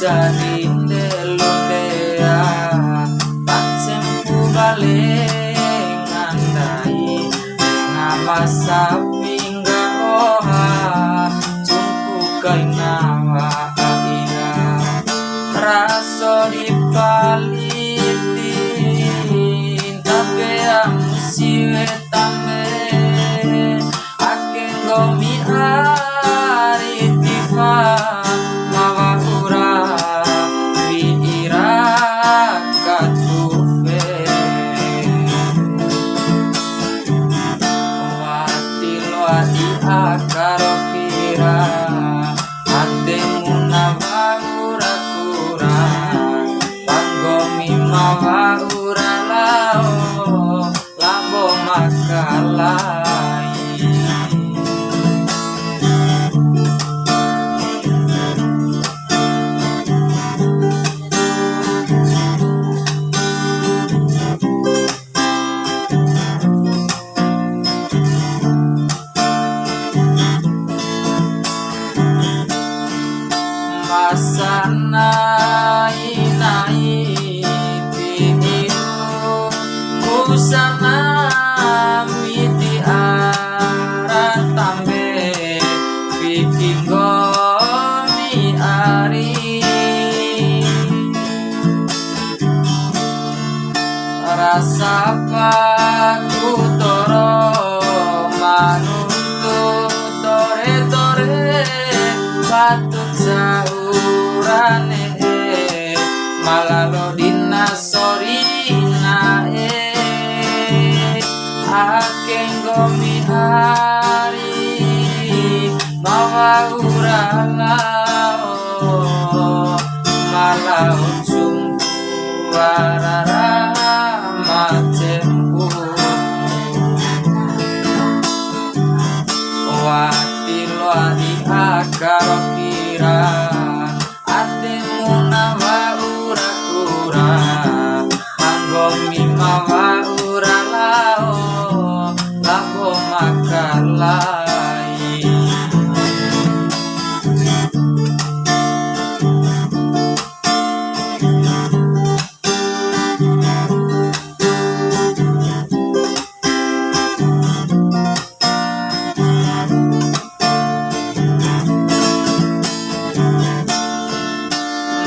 jarinde lundea pacempu balik ngandai ngamasa pingga oha jumpu kainawa aina raso dipalitin tapi siwe tambe aken gomi ari tifa akaro kira atemu nawaura kura panggomi mawaura lao lambo makalai masana inai tiniu kusana miti arat tambe bikin gomi ari rasa paku toro manuntut tore-tore batu jaurane malalo dina sorina akeng gomi hari bawa uralao malau jumpu warara macempu watilo adi akaro kira atemu nawaura kura anggomi mawaura lao labo makalai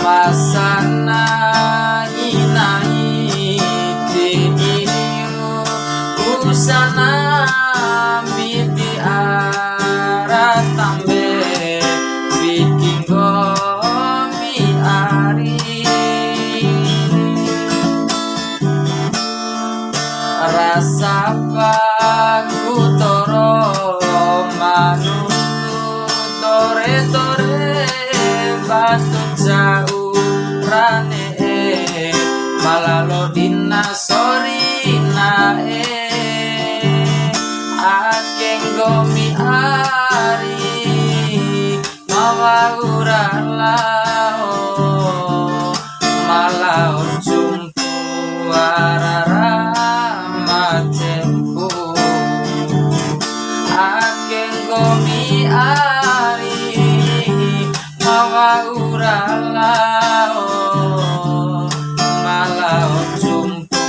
masana inai tiniu kusana miti arat tambe bikin gomi ari rasa paku toro manuntut tore-tore batu jauh rane malalo dina sorina akeng gomi ari mawaura lao malau jumpu warara macempu akeng gomi ari mawaura lao malau jumpu